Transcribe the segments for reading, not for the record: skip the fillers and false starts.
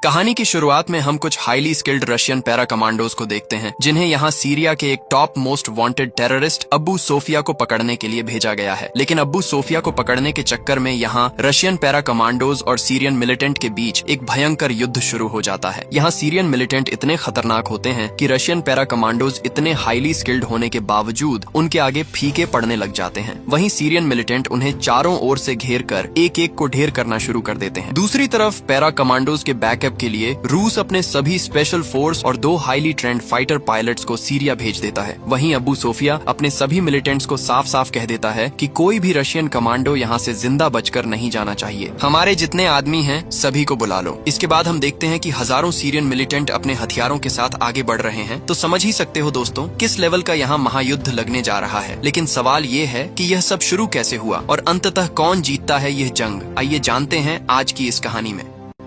कहानी की शुरुआत में हम कुछ highly skilled Russian para commandos को देखते हैं, जिन्हें यहाँ सीरिया के एक टॉप मोस्ट वांटेड टेररिस्ट अब्बू सोफिया को पकड़ने के लिए भेजा गया है। लेकिन अब्बू सोफिया को पकड़ने के चक्कर में यहाँ रशियन पैरा कमांडोज और सीरियन मिलिटेंट के बीच एक भयंकर युद्ध शुरू हो जाता है। यहाँ सीरियन मिलिटेंट इतने खतरनाक होते हैं कि रशियन पैरा कमांडोज इतने हाईली स्किल्ड होने के बावजूद उनके आगे फीके पड़ने लग जाते हैं। वहीं सीरियन मिलिटेंट उन्हें चारों ओर से घेर कर एक एक को ढेर करना शुरू कर देते हैं। दूसरी तरफ पैरा कमांडोज के बैकअप के लिए रूस अपने सभी स्पेशल फोर्स और 2 हाईली ट्रेंड फाइटर पायलट्स को सीरिया भेज देता है। वहीं अब्बू सोफिया अपने सभी मिलिटेंट्स को साफ साफ कह देता है कि कोई भी रशियन कमांडो यहाँ से जिंदा बचकर नहीं जाना चाहिए। हमारे जितने आदमी हैं सभी को बुला लो। इसके बाद हम देखते हैं कि हजारों सीरियन मिलिटेंट अपने हथियारों के साथ आगे बढ़ रहे हैं। तो समझ ही सकते हो दोस्तों किस लेवल का यहाँ महायुद्ध लगने जा रहा है। लेकिन सवाल ये है कि यह सब शुरू कैसे हुआ और अंततः कौन जीतता है यह जंग। आइए जानते हैं आज की इस कहानी में।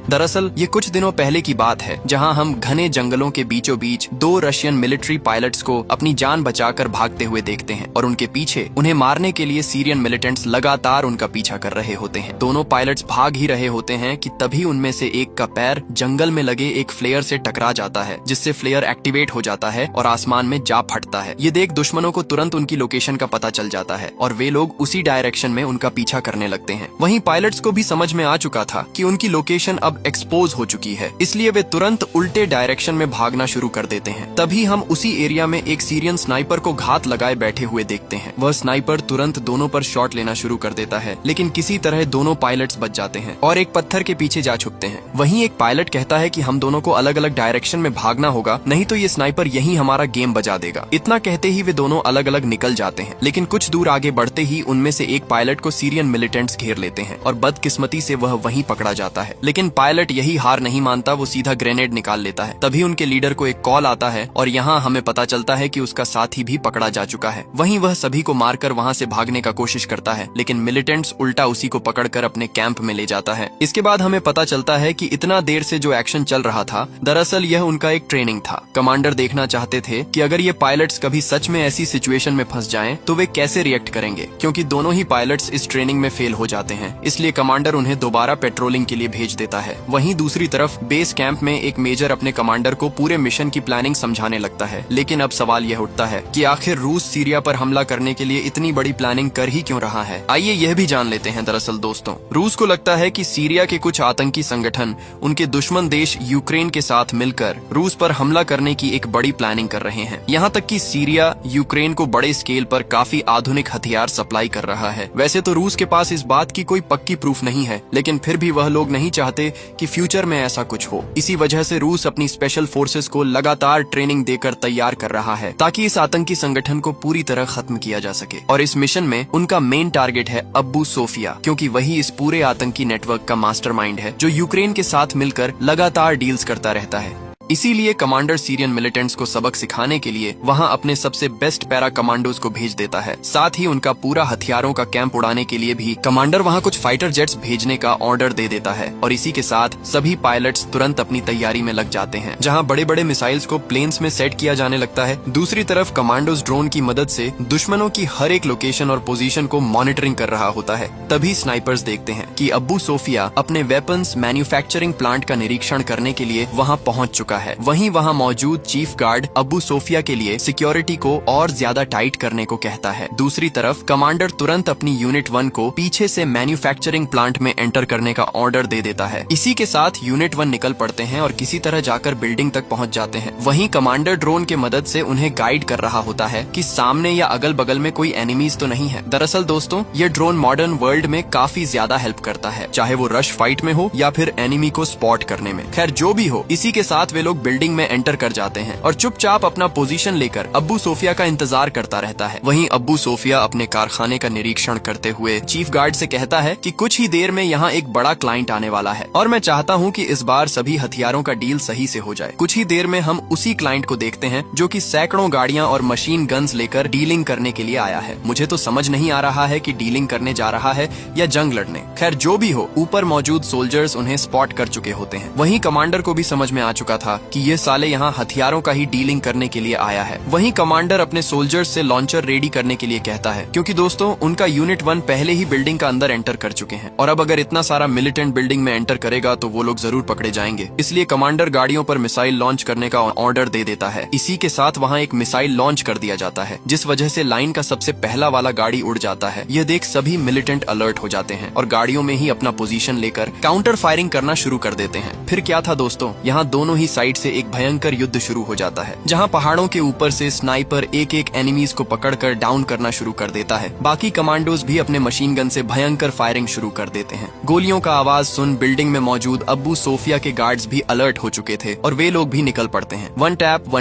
दरअसल ये कुछ दिनों पहले की बात है, जहां हम घने जंगलों के बीचों बीच 2 रशियन मिलिट्री पायलट्स को अपनी जान बचाकर भागते हुए देखते हैं और उनके पीछे उन्हें मारने के लिए सीरियन मिलिटेंट्स लगातार उनका पीछा कर रहे होते हैं। दोनों पायलट्स भाग ही रहे होते हैं कि तभी उनमें से एक का पैर जंगल में लगे एक फ्लेयर से टकरा जाता है, जिससे फ्लेयर एक्टिवेट हो जाता है और आसमान में जा फटता है। ये देख दुश्मनों को तुरंत उनकी लोकेशन का पता चल जाता है और वे लोग उसी डायरेक्शन में उनका पीछा करने लगते हैं। वहीं पायलट्स को भी समझ में आ चुका था कि उनकी लोकेशन अब एक्सपोज हो चुकी है, इसलिए वे तुरंत उल्टे डायरेक्शन में भागना शुरू कर देते हैं। तभी हम उसी एरिया में एक सीरियन स्नाइपर को घात लगाए बैठे हुए देखते हैं। वह स्नाइपर तुरंत दोनों पर शॉट लेना शुरू कर देता है, लेकिन किसी तरह दोनों पायलट्स बच जाते हैं और एक पत्थर के पीछे जा छुपते हैं। वहीं एक पायलट कहता है कि हम दोनों को अलग अलग डायरेक्शन में भागना होगा, नहीं तो ये स्नाइपर यही हमारा गेम बजा देगा। इतना कहते ही वे दोनों अलग अलग निकल जाते हैं। लेकिन कुछ दूर आगे बढ़ते ही उनमें से एक पायलट को सीरियन मिलिटेंट्स घेर लेते हैं और बदकिस्मती से वह वहीं पकड़ा जाता है। लेकिन पायलट यही हार नहीं मानता, वो सीधा ग्रेनेड निकाल लेता है। तभी उनके लीडर को एक कॉल आता है और यहाँ हमें पता चलता है कि उसका साथी भी पकड़ा जा चुका है। वहीं वह सभी को मारकर वहाँ से भागने का कोशिश करता है, लेकिन मिलिटेंट्स उल्टा उसी को पकड़कर अपने कैंप में ले जाता है। इसके बाद हमें पता चलता है कि इतना देर से जो एक्शन चल रहा था, दरअसल यह उनका एक ट्रेनिंग था। कमांडर देखना चाहते थे कि अगर ये पायलट्स कभी सच में ऐसी सिचुएशन में फंस जाएं तो वे कैसे रिएक्ट करेंगे, क्योंकि दोनों ही पायलट्स इस ट्रेनिंग में फेल हो जाते हैं। इसलिए कमांडर उन्हें दोबारा पेट्रोलिंग के लिए भेज देता है। वहीं दूसरी तरफ बेस कैंप में एक मेजर अपने कमांडर को पूरे मिशन की प्लानिंग समझाने लगता है। लेकिन अब सवाल यह उठता है कि आखिर रूस सीरिया पर हमला करने के लिए इतनी बड़ी प्लानिंग कर ही क्यों रहा है। आइए यह भी जान लेते हैं। दरअसल दोस्तों, रूस को लगता है कि सीरिया के कुछ आतंकी संगठन उनके दुश्मन देश यूक्रेन के साथ मिलकर रूस पर हमला करने की एक बड़ी प्लानिंग कर रहे हैं। यहाँ तक कि सीरिया यूक्रेन को बड़े स्केल पर काफी आधुनिक हथियार सप्लाई कर रहा है। वैसे तो रूस के पास इस बात की कोई पक्की प्रूफ नहीं है, लेकिन फिर भी वह लोग नहीं चाहते कि फ्यूचर में ऐसा कुछ हो। इसी वजह से रूस अपनी स्पेशल फोर्सेस को लगातार ट्रेनिंग देकर तैयार कर रहा है, ताकि इस आतंकी संगठन को पूरी तरह खत्म किया जा सके। और इस मिशन में उनका मेन टारगेट है अब्बू सोफिया, क्योंकि वही इस पूरे आतंकी नेटवर्क का मास्टरमाइंड है, जो यूक्रेन के साथ मिलकर लगातार डील्स करता रहता है। इसीलिए कमांडर सीरियन मिलिटेंट्स को सबक सिखाने के लिए वहां अपने सबसे बेस्ट पैरा कमांडोज को भेज देता है। साथ ही उनका पूरा हथियारों का कैंप उड़ाने के लिए भी कमांडर वहां कुछ फाइटर जेट्स भेजने का ऑर्डर दे देता है। और इसी के साथ सभी पायलट्स तुरंत अपनी तैयारी में लग जाते हैं, जहां बड़े बड़े मिसाइल्स को प्लेन्स में सेट किया जाने लगता है। दूसरी तरफ कमांडोज ड्रोन की मदद से दुश्मनों की हर एक लोकेशन और पोजीशन को मॉनिटरिंग कर रहा होता है। तभी स्नाइपर्स देखते हैं कि अब्बू सोफिया अपने वेपन्स मैन्युफैक्चरिंग प्लांट का निरीक्षण करने के लिए वहां पहुंच चुका है। वहीं वहां मौजूद चीफ गार्ड अब्बू सोफिया के लिए सिक्योरिटी को और ज्यादा टाइट करने को कहता है। दूसरी तरफ कमांडर तुरंत अपनी यूनिट 1 को पीछे से मैन्युफैक्चरिंग प्लांट में एंटर करने का ऑर्डर दे देता है। इसी के साथ यूनिट 1 निकल पड़ते हैं और किसी तरह जाकर बिल्डिंग तक पहुंच जाते हैं। वहीं कमांडर ड्रोन के मदद से उन्हें गाइड कर रहा होता है कि सामने या अगल बगल में कोई एनिमीज तो नहीं है। दरअसल दोस्तों, ये ड्रोन मॉडर्न वर्ल्ड में काफी ज्यादा हेल्प करता है, चाहे वो रश फाइट में हो या फिर एनिमी को स्पॉट करने में। खैर जो भी हो, इसी के साथ वे लोग बिल्डिंग में एंटर कर जाते हैं और चुपचाप अपना पोजीशन लेकर अब्बू सोफिया का इंतजार करता रहता है। वहीं अब्बू सोफिया अपने कारखाने का निरीक्षण करते हुए चीफ गार्ड से कहता है कि कुछ ही देर में यहाँ एक बड़ा क्लाइंट आने वाला है और मैं चाहता हूँ कि इस बार सभी हथियारों का डील सही से हो जाए। कुछ ही देर में हम उसी क्लाइंट को देखते हैं जो कि सैकड़ों गाड़ियां और मशीन गन्स लेकर डीलिंग करने के लिए आया है। मुझे तो समझ नहीं आ रहा है कि डीलिंग करने जा रहा है या जंग लड़ने। खैर जो भी हो, ऊपर मौजूद सोल्जर्स उन्हें स्पॉट कर चुके होते हैं। वहीं कमांडर को भी समझ में आ चुका था कि ये साले यहाँ हथियारों का ही डीलिंग करने के लिए आया है। वहीं कमांडर अपने सोल्जर्स से लॉन्चर रेडी करने के लिए कहता है, क्योंकि दोस्तों उनका यूनिट 1 पहले ही बिल्डिंग का अंदर एंटर कर चुके हैं और अब अगर इतना सारा मिलिटेंट बिल्डिंग में एंटर करेगा तो वो लोग जरूर पकड़े जाएंगे। इसलिए कमांडर गाड़ियों पर मिसाइल लॉन्च करने का ऑर्डर दे देता है। इसी के साथ वहाँ एक मिसाइल लॉन्च कर दिया जाता है, जिस वजह से लाइन का सबसे पहला वाला गाड़ी उड़ जाता है। यह देख सभी मिलिटेंट अलर्ट हो जाते हैं और गाड़ियों में ही अपना पोजीशन लेकर काउंटर फायरिंग करना शुरू कर देते हैं। फिर क्या था दोस्तों, यहाँ दोनों ही साइड से एक भयंकर युद्ध शुरू हो जाता है, जहाँ पहाड़ों के ऊपर से स्नाइपर एक एक एनिमीज को पकड़कर डाउन करना शुरू कर देता है। बाकी कमांडोज भी अपने मशीन गन से भयंकर फायरिंग शुरू कर देते हैं। गोलियों का आवाज सुन बिल्डिंग में मौजूद अब्बू सोफिया के गार्ड्स भी अलर्ट हो चुके थे और वे लोग भी निकल पड़ते हैं वन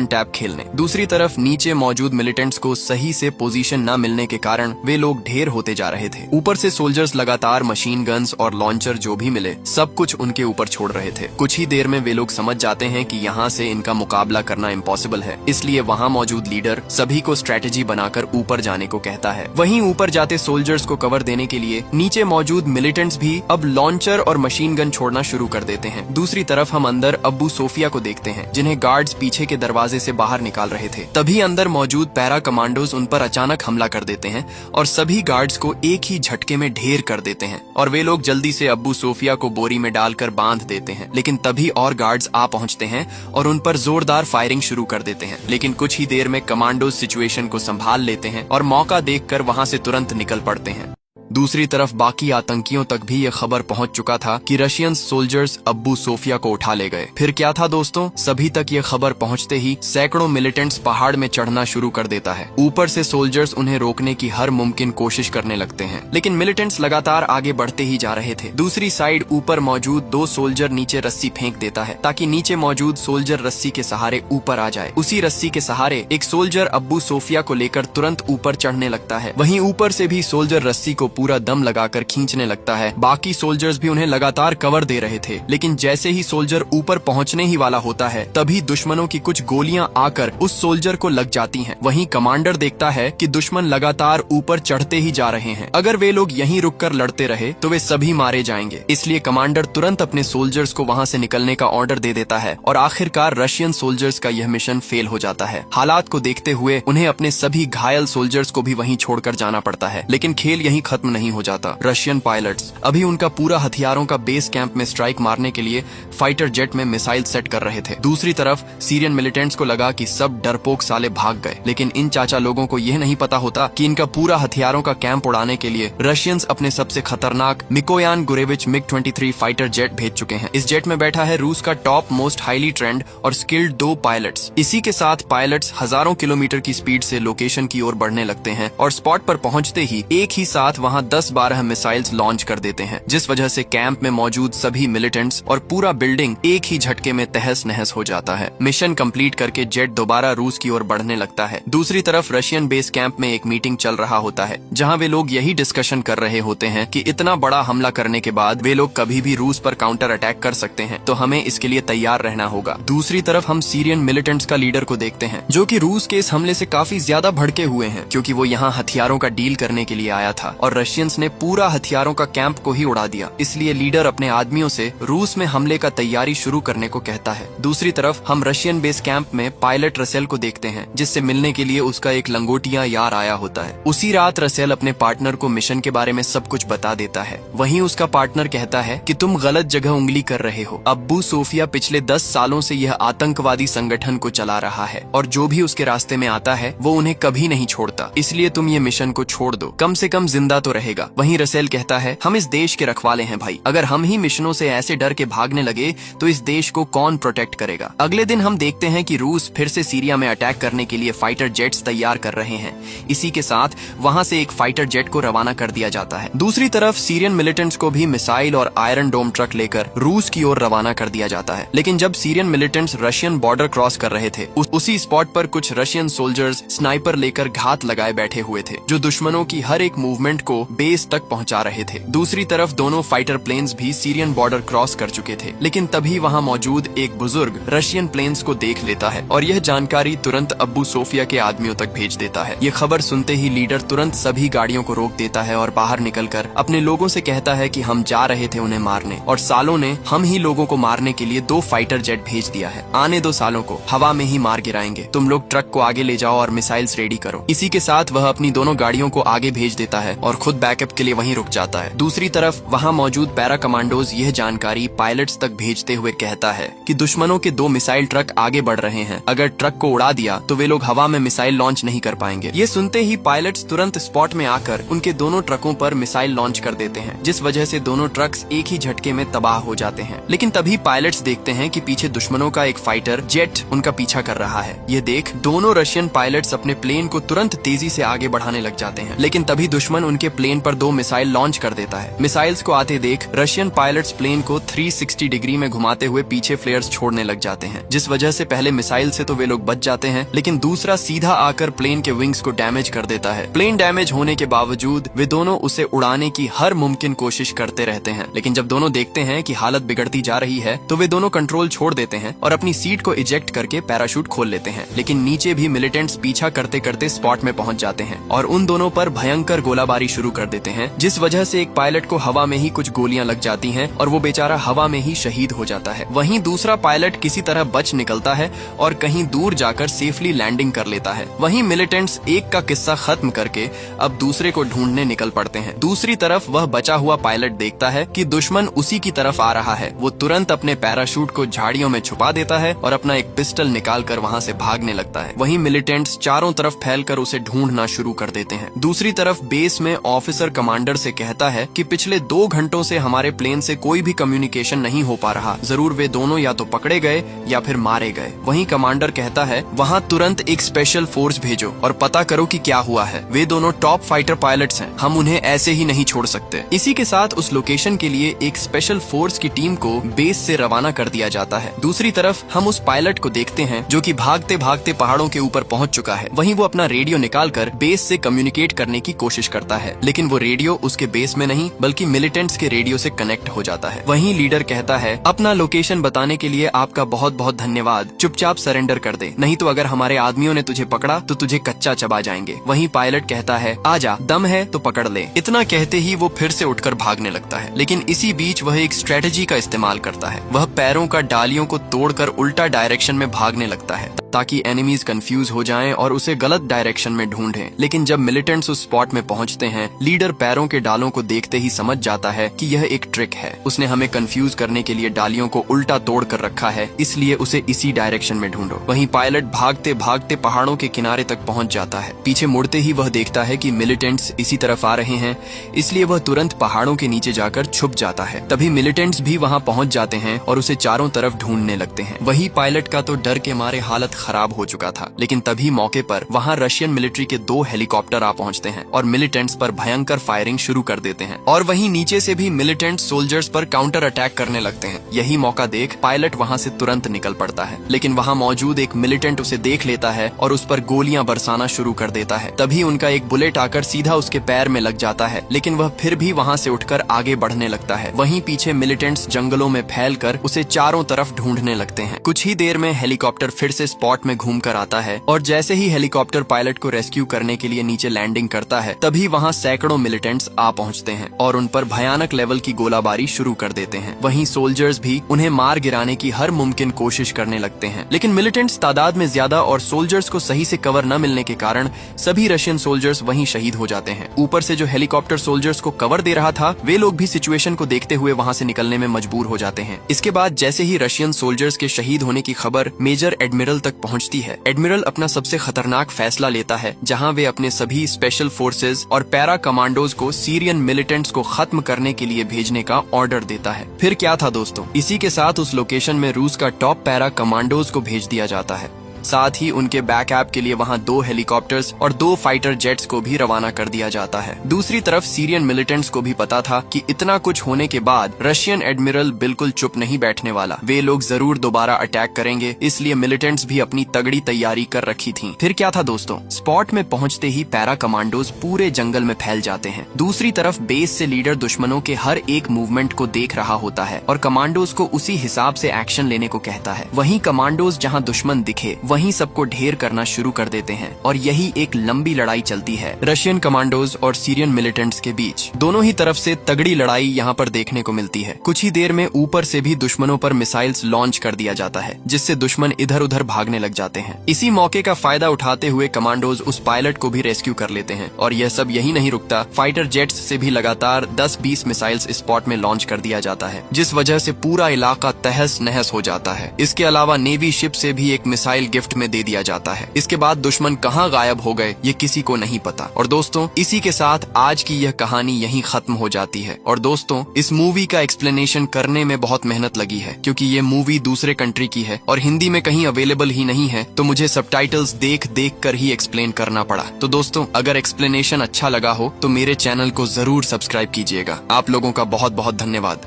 टैप खेलने। दूसरी तरफ नीचे मौजूद मिलिटेंट्स को सही से पोजीशन न मिलने के कारण वे लोग ढेर होते जा रहे थे। ऊपर से सोल्जर्स लगातार मशीन गन्स और लॉन्चर जो भी मिले सब कुछ उनके ऊपर छोड़ रहे थे। कुछ ही देर में वे लोग समझ जाते हैं कि यहाँ से इनका मुकाबला करना इम्पॉसिबल है, इसलिए वहाँ मौजूद लीडर सभी को स्ट्रेटेजी बनाकर ऊपर जाने को कहता है। वहीं ऊपर जाते सोल्जर्स को कवर देने के लिए नीचे मौजूद मिलिटेंट्स भी अब लॉन्चर और मशीन गन छोड़ना शुरू कर देते हैं। दूसरी तरफ हम अंदर अब्बू सोफिया को देखते हैं, जिन्हें गार्ड्स पीछे के दरवाजे से बाहर निकाल रहे थे। तभी अंदर मौजूद पैरा कमांडोज उन पर अचानक हमला कर देते हैं और सभी गार्ड्स को एक ही झटके में ढेर कर देते हैं और वे लोग जल्दी से अब्बू सोफिया को बोरी में डालकर बांध देते हैं। लेकिन तभी और गार्ड्स आ पहुंचते हैं और उन पर जोरदार फायरिंग शुरू कर देते हैं। लेकिन कुछ ही देर में कमांडोज सिचुएशन को संभाल लेते हैं और मौका देखकर वहां से तुरंत निकल पड़ते हैं। दूसरी तरफ बाकी आतंकियों तक भी यह खबर पहुंच चुका था कि रशियन सोल्जर्स अब्बू सोफिया को उठा ले गए। फिर क्या था दोस्तों, सभी तक यह खबर पहुंचते ही सैकड़ों मिलिटेंट्स पहाड़ में चढ़ना शुरू कर देता है। ऊपर से सोल्जर्स उन्हें रोकने की हर मुमकिन कोशिश करने लगते हैं, लेकिन मिलिटेंट्स लगातार आगे बढ़ते ही जा रहे थे। दूसरी साइड ऊपर मौजूद 2 सोल्जर नीचे रस्सी फेंक देता है ताकि नीचे मौजूद सोल्जर रस्सी के सहारे ऊपर आ जाए। उसी रस्सी के सहारे एक सोल्जर अब्बू सोफिया को लेकर तुरंत ऊपर चढ़ने लगता है। वहीं ऊपर से भी सोल्जर रस्सी को पूरा दम लगाकर खींचने लगता है। बाकी सोल्जर्स भी उन्हें लगातार कवर दे रहे थे, लेकिन जैसे ही सोल्जर ऊपर पहुंचने ही वाला होता है तभी दुश्मनों की कुछ गोलियां आकर उस सोल्जर को लग जाती हैं। वहीं कमांडर देखता है कि दुश्मन लगातार ऊपर चढ़ते ही जा रहे हैं। अगर वे लोग यहीं रुककर लड़ते रहे तो वे सभी मारे जाएंगे। इसलिए कमांडर तुरंत अपने सोल्जर्स को वहां से निकलने का ऑर्डर दे देता है और आखिरकार रशियन सोल्जर्स का यह मिशन फेल हो जाता है। हालात को देखते हुए उन्हें अपने सभी घायल सोल्जर्स को भी वहीं छोड़कर जाना पड़ता है। लेकिन खेल यहीं खत्म नहीं हो जाता। रशियन पायलट्स अभी उनका पूरा हथियारों का बेस कैंप में स्ट्राइक मारने के लिए फाइटर जेट में मिसाइल सेट कर रहे थे। दूसरी तरफ सीरियन मिलिटेंट्स को लगा कि सब डरपोक साले भाग गए, लेकिन इन चाचा लोगों को यह नहीं पता होता कि इनका पूरा हथियारों का कैंप उड़ाने के लिए रशियंस अपने सबसे खतरनाक मिकोयान गुरेविच MiG-23 फाइटर जेट भेज चुके हैं। इस जेट में बैठा है रूस का टॉप मोस्ट हाईली ट्रेंड और स्किल्ड 2 पायलट्स। इसी के साथ पायलट्स हजारों किलोमीटर की स्पीड से लोकेशन की ओर बढ़ने लगते हैं और स्पॉट पर पहुंचते ही एक ही साथ वहां 10-12 मिसाइल्स लॉन्च कर देते हैं, जिस वजह से कैंप में मौजूद सभी मिलिटेंट्स और पूरा बिल्डिंग एक ही झटके में तहस नहस हो जाता है। मिशन कंप्लीट करके जेट दोबारा रूस की ओर बढ़ने लगता है। दूसरी तरफ रशियन बेस कैंप में एक मीटिंग चल रहा होता है, जहां वे लोग यही डिस्कशन कर रहे होते हैं कि इतना बड़ा हमला करने के बाद वे लोग कभी भी रूस पर काउंटर अटैक कर सकते हैं, तो हमें इसके लिए तैयार रहना होगा। दूसरी तरफ हम सीरियन मिलिटेंट्स का लीडर को देखते हैं, जो कि रूस के इस हमले से काफी ज्यादा भड़के हुए हैं, क्योंकि वो यहाँ हथियारों का डील करने के लिए आया था और रशियंस ने पूरा हथियारों का कैंप को ही उड़ा दिया। इसलिए लीडर अपने आदमियों से रूस में हमले का तैयारी शुरू करने को कहता है। दूसरी तरफ हम रशियन बेस कैंप में पायलट रसेल को देखते हैं, जिससे मिलने के लिए उसका एक लंगोटिया यार आया होता है। उसी रात रसेल अपने पार्टनर को मिशन के बारे में सब कुछ बता देता है। वहीं उसका पार्टनर कहता है कि तुम गलत जगह उंगली कर रहे हो। अब्बू सोफिया पिछले 10 सालों से यह आतंकवादी संगठन को चला रहा है और जो भी उसके रास्ते में आता है वो उन्हें कभी नहीं छोड़ता। इसलिए तुम ये मिशन को छोड़ दो, कम से कम जिंदा तो रहेगा। वहीं रसेल कहता है, हम इस देश के रखवाले हैं भाई, अगर हम ही मिशनों से ऐसे डर के भागने लगे तो इस देश को कौन प्रोटेक्ट करेगा। अगले दिन हम देखते हैं कि रूस फिर से सीरिया में अटैक करने के लिए फाइटर जेट्स तैयार कर रहे हैं। इसी के साथ वहां से एक फाइटर जेट को रवाना कर दिया जाता है। दूसरी तरफ सीरियन मिलिटेंट्स को भी मिसाइल और आयरन डोम ट्रक लेकर रूस की ओर रवाना कर दिया जाता है। लेकिन जब Syrian militants Russian border cross कर रहे थे, उसी स्पॉट पर कुछ रशियन सोल्जर्स स्नाइपर लेकर घात लगाए बैठे हुए थे, जो दुश्मनों की हर एक मूवमेंट को बेस तक पहुंचा रहे थे। दूसरी तरफ दोनों फाइटर प्लेन्स भी सीरियन बॉर्डर क्रॉस कर चुके थे, लेकिन तभी वहां मौजूद एक बुजुर्ग रशियन प्लेन्स को देख लेता है और यह जानकारी तुरंत अब्बू सोफिया के आदमियों तक भेज देता है। ये खबर सुनते ही लीडर तुरंत सभी गाड़ियों को रोक देता है और बाहर निकलकर अपने लोगों से कहता है कि हम जा रहे थे उन्हें मारने, और सालों ने हम ही लोगों को मारने के लिए 2 फाइटर जेट भेज दिया है। आने दो सालों को, हवा में ही मार गिराएंगे। तुम लोग ट्रक को आगे ले जाओ और मिसाइल्स रेडी करो। इसी के साथ वह अपनी दोनों गाड़ियों को आगे भेज देता है और खुद बैकअप के लिए वहीं रुक जाता है। दूसरी तरफ वहां मौजूद पैरा कमांडोज यह जानकारी पायलट्स तक भेजते हुए कहता है कि दुश्मनों के 2 मिसाइल ट्रक आगे बढ़ रहे हैं। अगर ट्रक को उड़ा दिया तो वे लोग हवा में मिसाइल लॉन्च नहीं कर पाएंगे। ये सुनते ही पायलट्स तुरंत स्पॉट में आकर उनके दोनों ट्रकों पर मिसाइल लॉन्च कर देते हैं, जिस वजह से दोनों ट्रक्स एक ही झटके में तबाह हो जाते हैं। लेकिन तभी पायलट्स देखते हैं कि पीछे दुश्मनों का एक फाइटर जेट उनका पीछा कर रहा है। ये देख दोनों रशियन पायलट्स अपने प्लेन को तुरंत तेजी से आगे बढ़ाने लग जाते हैं, लेकिन तभी दुश्मन उनके प्लेन पर 2 मिसाइल लॉन्च कर देता है। मिसाइल्स को आते देख रशियन पायलट्स प्लेन को 360 डिग्री में घुमाते हुए पीछे फ्लेयर्स छोड़ने लग जाते हैं, जिस वजह से पहले मिसाइल से तो वे लोग बच जाते हैं, लेकिन दूसरा सीधा आकर प्लेन के विंग्स को डैमेज कर देता है। प्लेन डैमेज होने के बावजूद वे दोनों उसे उड़ाने की हर मुमकिन कोशिश करते रहते हैं, लेकिन जब दोनों देखते हैं कि हालत बिगड़ती जा रही है तो वे दोनों कंट्रोल छोड़ देते हैं और अपनी सीट को इजेक्ट करके पैराशूट खोल लेते हैं। लेकिन नीचे भी मिलिटेंट्स पीछा करते करते स्पॉट में पहुंच जाते हैं और उन दोनों पर भयंकर गोलाबारी शुरू कर देते हैं, जिस वजह से एक पायलट को हवा में ही कुछ गोलियां लग जाती हैं और वो बेचारा हवा में ही शहीद हो जाता है। वहीं दूसरा पायलट किसी तरह बच निकलता है और कहीं दूर जाकर सेफली लैंडिंग कर लेता है। वहीं मिलिटेंट्स एक का किस्सा खत्म करके अब दूसरे को ढूंढने निकल पड़ते हैं। दूसरी तरफ वह बचा हुआ पायलट देखता है कि दुश्मन उसी की तरफ आ रहा है। वो तुरंत अपने पैराशूट को झाड़ियों में छुपा देता है और अपना एक पिस्टल निकालकर वहां से भागने लगता है। वहीं मिलिटेंट्स चारों तरफ फैलकर उसे ढूंढना शुरू कर देते हैं। दूसरी तरफ बेस में ऑफिसर कमांडर से कहता है कि पिछले 2 घंटों से हमारे प्लेन से कोई भी कम्युनिकेशन नहीं हो पा रहा। जरूर वे दोनों या तो पकड़े गए या फिर मारे गए। वहीं कमांडर कहता है वहां तुरंत एक स्पेशल फोर्स भेजो और पता करो कि क्या हुआ है। वे दोनों टॉप फाइटर पायलट्स हैं, हम उन्हें ऐसे ही नहीं छोड़ सकते। इसी के साथ उस लोकेशन के लिए एक स्पेशल फोर्स की टीम को बेस से रवाना कर दिया जाता है। दूसरी तरफ हम उस पायलट को देखते हैं जो कि भागते भागते पहाड़ों के ऊपर पहुंच चुका है। वहीं वो अपना रेडियो निकालकर बेस से कम्युनिकेट करने की कोशिश करता है, लेकिन वो रेडियो उसके बेस में नहीं बल्कि मिलिटेंट्स के रेडियो से कनेक्ट हो जाता है। वहीं लीडर कहता है अपना लोकेशन बताने के लिए आपका बहुत बहुत धन्यवाद, चुपचाप सरेंडर कर दे, नहीं तो अगर हमारे आदमियों ने तुझे पकड़ा तो तुझे कच्चा चबा जाएंगे। वहीं पायलट कहता है आजा, दम है तो पकड़ ले। इतना कहते ही वो फिर से उठकर भागने लगता है, लेकिन इसी बीच वह एक स्ट्रेटेजी का इस्तेमाल करता है। वह पैरों का डालियों को तोड़कर उल्टा डायरेक्शन में भागने लगता है ताकि एनिमीज कंफ्यूज हो जाएं और उसे गलत डायरेक्शन में ढूंढें। लेकिन जब मिलिटेंट्स उस स्पॉट में पहुंचते हैं, लीडर पैरों के डालों को देखते ही समझ जाता है कि यह एक ट्रिक है। उसने हमें कंफ्यूज करने के लिए डालियों को उल्टा तोड़ कर रखा है, इसलिए उसे इसी डायरेक्शन में ढूंढो। वहीं पायलट भागते भागते पहाड़ों के किनारे तक पहुंच जाता है। पीछे मुड़ते ही वह देखता है कि मिलिटेंट्स इसी तरफ आ रहे हैं, इसलिए वह तुरंत पहाड़ों के नीचे जाकर छुप जाता है। तभी मिलिटेंट्स भी वहां पहुंच जाते हैं और उसे चारों तरफ ढूंढने लगते हैं। वही पायलट का तो डर के मारे हालत खराब हो चुका था, लेकिन तभी मौके पर वहां रशियन मिलिट्री के 2 हेलीकॉप्टर आ पहुंचते हैं और मिलिटेंट्स पर भयंकर फायरिंग शुरू कर देते हैं। और वहीं नीचे से भी मिलिटेंट सोल्जर्स पर काउंटर अटैक करने लगते हैं। यही मौका देख पायलट वहां से तुरंत निकल पड़ता है, लेकिन वहां मौजूद एक मिलिटेंट उसे देख लेता है और उस पर गोलियां बरसाना शुरू कर देता है। तभी उनका एक बुलेट आकर सीधा उसके पैर में लग जाता है, लेकिन वह फिर भी वहां से उठकर आगे बढ़ने लगता है। वहीं पीछे मिलिटेंट्स जंगलों में फैलकर उसे चारों तरफ ढूंढने लगते हैं। कुछ ही देर में हेलीकॉप्टर फिर से स्पॉट में घूमकर आता है और जैसे ही हेलीकॉप्टर पायलट को रेस्क्यू करने के लिए नीचे लैंडिंग करता है, तभी वहां सैकड़ों मिलिटेंट्स आ पहुंचते हैं और उन पर भयानक लेवल की गोलाबारी शुरू कर देते हैं। वहीं सोल्जर्स भी उन्हें मार गिराने की हर मुमकिन कोशिश करने लगते हैं, लेकिन मिलिटेंट्स तादाद में ज्यादा और सोल्जर्स को सही से कवर न मिलने के कारण सभी रशियन सोल्जर्स वहीं शहीद हो जाते हैं। ऊपर से जो हेलीकॉप्टर सोल्जर्स को कवर दे रहा था, वे लोग भी सिचुएशन को देखते हुए वहां से निकलने में मजबूर हो जाते हैं। इसके बाद जैसे ही रशियन सोल्जर्स के शहीद होने की खबर मेजर एडमिरल तक पहुंचती है, एडमिरल अपना सबसे खतरनाक फैसला लेता है, जहां वे अपने सभी स्पेशल फोर्सेज और पैरा कमांडोज को सीरियन मिलिटेंट्स को खत्म करने के लिए भेजने का ऑर्डर देता है। फिर क्या था दोस्तों, इसी के साथ उस लोकेशन में रूस का टॉप पैरा कमांडोज को भेज दिया जाता है। साथ ही उनके बैकअप के लिए वहाँ 2 हेलीकॉप्टर्स और 2 फाइटर जेट्स को भी रवाना कर दिया जाता है। दूसरी तरफ सीरियन मिलिटेंट्स को भी पता था कि इतना कुछ होने के बाद रशियन एडमिरल बिल्कुल चुप नहीं बैठने वाला, वे लोग जरूर दोबारा अटैक करेंगे, इसलिए मिलिटेंट्स भी अपनी तगड़ी तैयारी कर रखी थी। फिर क्या था दोस्तों, स्पॉट में पहुंचते ही पैरा कमांडोज पूरे जंगल में फैल जाते हैं। दूसरी तरफ बेस से लीडर दुश्मनों के हर एक मूवमेंट को देख रहा होता है और कमांडोज को उसी हिसाब से एक्शन लेने को कहता है। वहीं कमांडोज जहां दुश्मन दिखे वहीं सबको ढेर करना शुरू कर देते हैं और यही एक लंबी लड़ाई चलती है रशियन कमांडोज और सीरियन मिलिटेंट्स के बीच। दोनों ही तरफ से तगड़ी लड़ाई यहाँ पर देखने को मिलती है। कुछ ही देर में ऊपर से भी दुश्मनों पर मिसाइल्स लॉन्च कर दिया जाता है, जिससे दुश्मन इधर उधर भागने लग जाते हैं। इसी मौके का फायदा उठाते हुए कमांडोज उस पायलट को भी रेस्क्यू कर लेते हैं और यह सब यही नहीं रुकता, फाइटर जेट्स से भी लगातार 10-20 मिसाइल्स स्पॉट में लॉन्च कर दिया जाता है, जिस वजह से पूरा इलाका तहस नहस हो जाता है। इसके अलावा नेवी शिप से भी एक मिसाइल गिफ्ट में दे दिया जाता है। इसके बाद दुश्मन कहाँ गायब हो गए ये किसी को नहीं पता। और दोस्तों, इसी के साथ आज की यह कहानी यहीं खत्म हो जाती है। और दोस्तों, इस मूवी का एक्सप्लेनेशन करने में बहुत मेहनत लगी है, क्योंकि ये मूवी दूसरे कंट्री की है और हिंदी में कहीं अवेलेबल ही नहीं है, तो मुझे सबटाइटल्स देख कर ही एक्सप्लेन करना पड़ा। तो दोस्तों, अगर एक्सप्लेनेशन अच्छा लगा हो तो मेरे चैनल को जरूर सब्सक्राइब कीजिएगा। आप लोगों का बहुत बहुत धन्यवाद।